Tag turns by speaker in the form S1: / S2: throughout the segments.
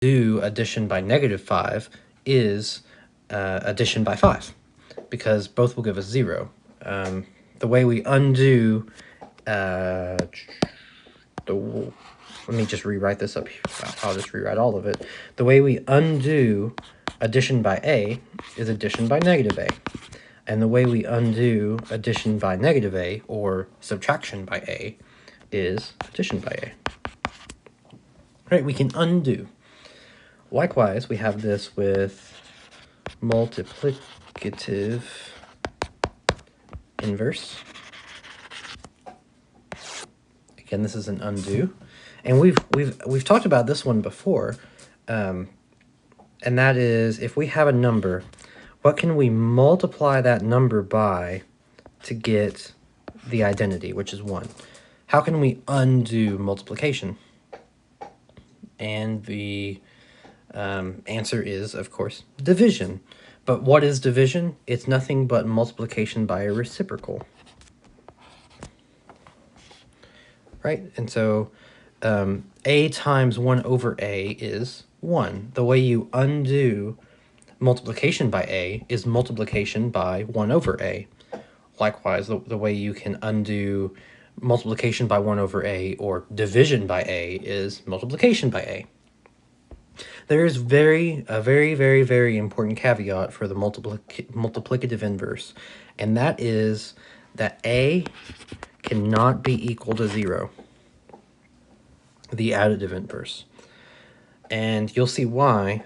S1: do addition by -5 is addition by 5, because both will give us 0. The way we undo let me just rewrite this up here. I'll just rewrite all of it. The way we undo addition by a is addition by -a. And the way we undo addition by -a, or subtraction by a, is addition by a. Right, we can undo. Likewise, we have this with multiplicative inverse. Again, this is an undo. And we've talked about this one before, and that is, if we have a number, what can we multiply that number by to get the identity, which is 1? How can we undo multiplication? And the answer is, of course, division. But what is division? It's nothing but multiplication by a reciprocal. Right? And so a times 1 over a is 1. The way you undo multiplication by a is multiplication by 1 over a. Likewise, the way you can undo multiplication by 1 over a or division by a is multiplication by a. There is a very, very important caveat for the multiplicative inverse, and that is that a cannot be equal to 0, the additive inverse. And you'll see why.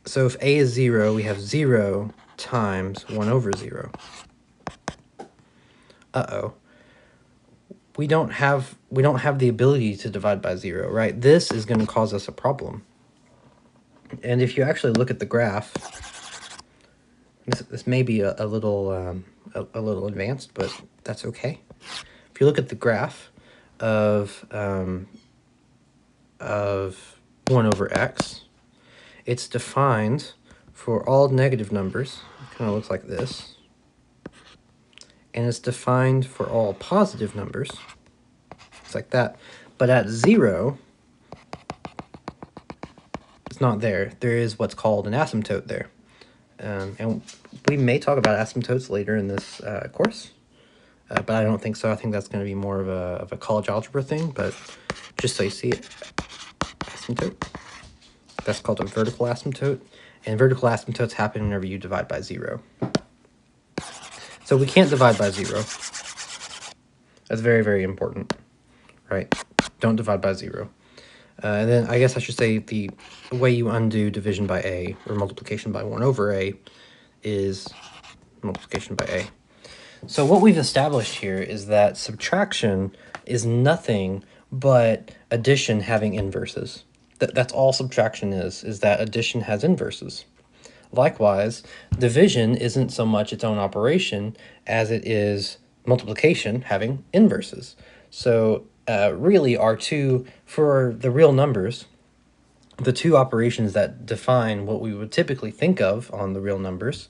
S1: So if a is 0, we have 0 times 1 over 0. Uh-oh. We don't have the ability to divide by 0, right? This is going to cause us a problem. And if you actually look at the graph, this may be a little advanced, but that's okay. If you look at the graph of 1 over x, it's defined for all negative numbers. It kind of looks like this. And it's defined for all positive numbers. It's like that. But at 0, it's not there. There is what's called an asymptote there. And we may talk about asymptotes later in this course. But I don't think so. I think that's going to be more of a college algebra thing. But just so you see it, asymptote. That's called a vertical asymptote. And vertical asymptotes happen whenever you divide by 0. So we can't divide by 0. That's very, very important, right? Don't divide by 0. And then I guess I should say the way you undo division by a, or multiplication by 1 over a, is multiplication by a. So what we've established here is that subtraction is nothing but addition having inverses. That's all subtraction is that addition has inverses. Likewise, division isn't so much its own operation as it is multiplication having inverses. So really for the real numbers, the two operations that define what we would typically think of on the real numbers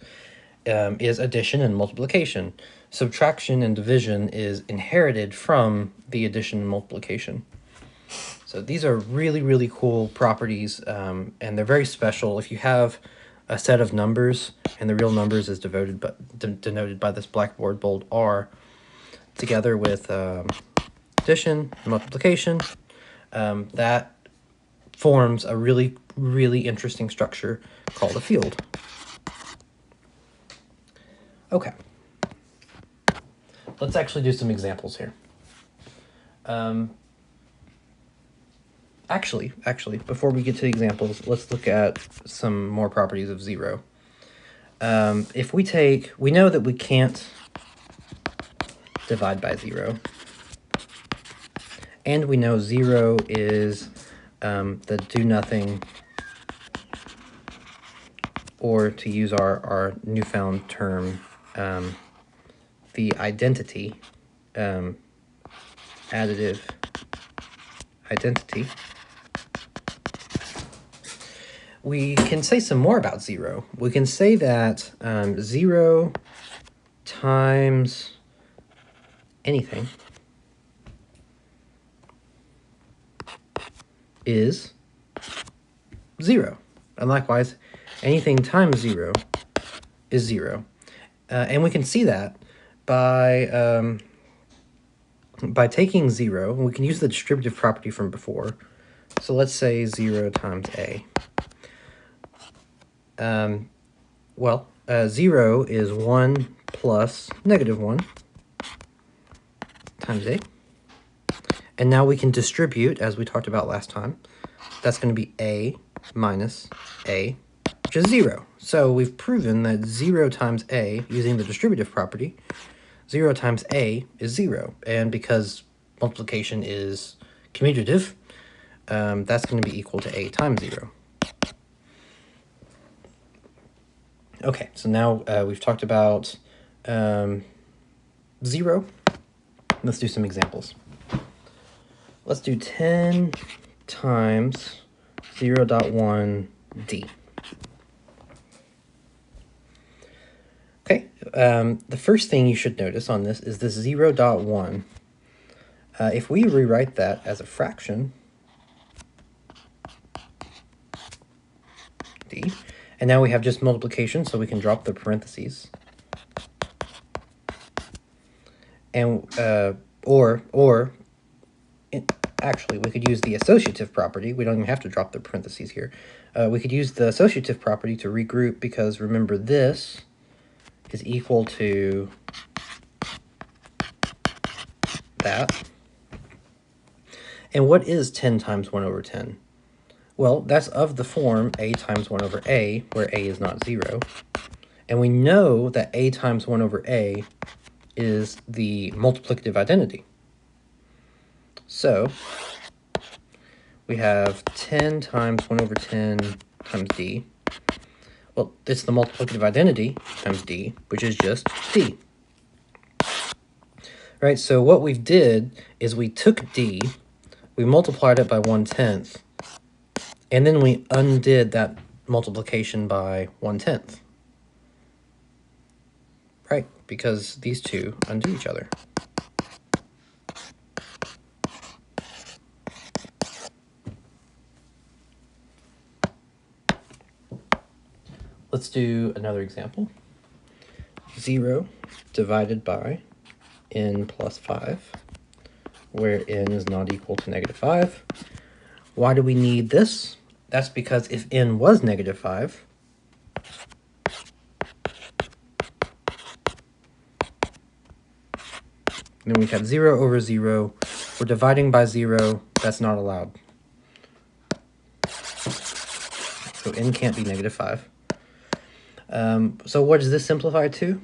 S1: is addition and multiplication. Subtraction and division is inherited from the addition and multiplication. So these are really, really cool properties, and they're very special. If you have a set of numbers, and the real numbers is denoted by this blackboard bold R, together with addition, multiplication, that forms a really, really interesting structure called a field. Okay. Let's actually do some examples here. Actually, before we get to the examples, let's look at some more properties of 0. If we know that we can't divide by 0, and we know 0 is the do-nothing, or to use our newfound term, the identity, additive identity. We can say some more about 0. We can say that 0 times anything is 0. And likewise, anything times 0 is 0. And we can see that by taking 0. We can use the distributive property from before. So let's say 0 times a. 0 is 1 plus -1 times a. And now we can distribute, as we talked about last time. That's going to be a minus a, which is 0. So we've proven that 0 times a, using the distributive property, 0 times a is 0. And because multiplication is commutative, that's going to be equal to a times 0. Okay, so now we've talked about 0. Let's do some examples. Let's do 10 times 0.1 d. Okay, the first thing you should notice on this is this 0.1. If we rewrite that as a fraction, d, and now we have just multiplication, so we can drop the parentheses. And, actually, we could use the associative property. We don't even have to drop the parentheses here. We could use the associative property to regroup, because remember, this is equal to that. And what is 10 times 1 over 10? Well, that's of the form a times 1 over a, where a is not 0. And we know that a times 1 over a is the multiplicative identity. So we have 10 times 1 over 10 times d. Well, it's the multiplicative identity times d, which is just d. Right, so what we did is we took d, we multiplied it by 1/10, and then we undid that multiplication by 1/10. Right, because these two undo each other. Let's do another example. 0 divided by n plus 5, where n is not equal to -5. Why do we need this? That's because if n was -5, then we have 0 over 0. We're dividing by 0. That's not allowed. So n can't be -5. So what does this simplify to?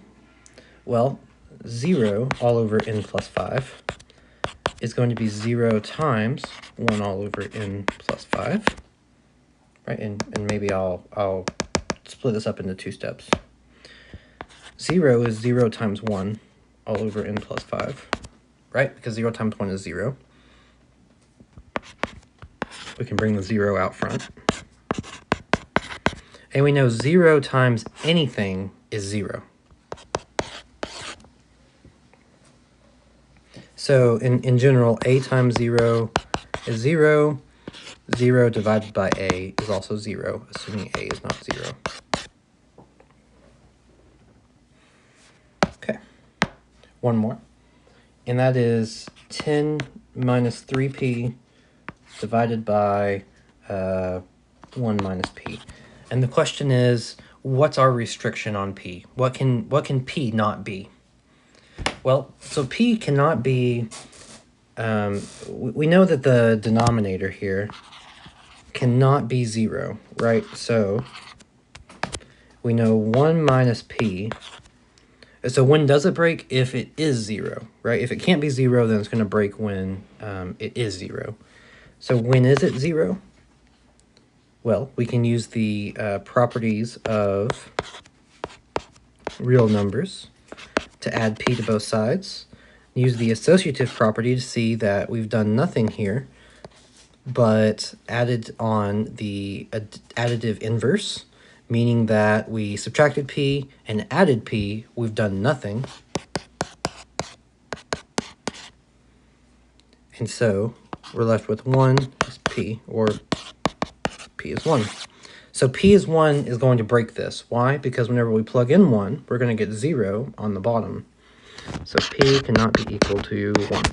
S1: Well, 0 all over n plus 5 is going to be 0 times 1 all over n plus 5. Right, and maybe I'll split this up into 2 steps. 0 is 0 times 1 all over n plus 5, right? Because 0 times 1 is 0. We can bring the 0 out front. And we know 0 times anything is 0. So in general, a times 0 is 0. 0 divided by a is also 0, assuming a is not 0. Okay, one more. And that is 10 minus 3p divided by 1 minus p. And the question is, what's our restriction on p? What can p not be? Well, so p cannot be, we know that the denominator here cannot be 0, right? So we know 1 minus p. So when does it break? If it is 0, right? If it can't be 0, then it's going to break when it is 0. So when is it 0? Well, we can use the properties of real numbers to add p to both sides. Use the associative property to see that we've done nothing here, but added on the additive inverse, meaning that we subtracted p and added p, we've done nothing. And so we're left with 1 is p, or p p is 1. So p is 1 is going to break this. Why? Because whenever we plug in 1, we're going to get 0 on the bottom. So p cannot be equal to 1.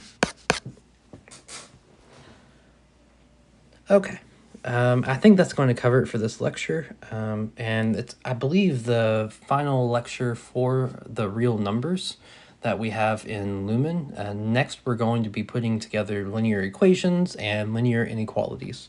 S1: Okay. I think that's going to cover it for this lecture. And it's, I believe, the final lecture for the real numbers that we have in Lumen. Next, we're going to be putting together linear equations and linear inequalities.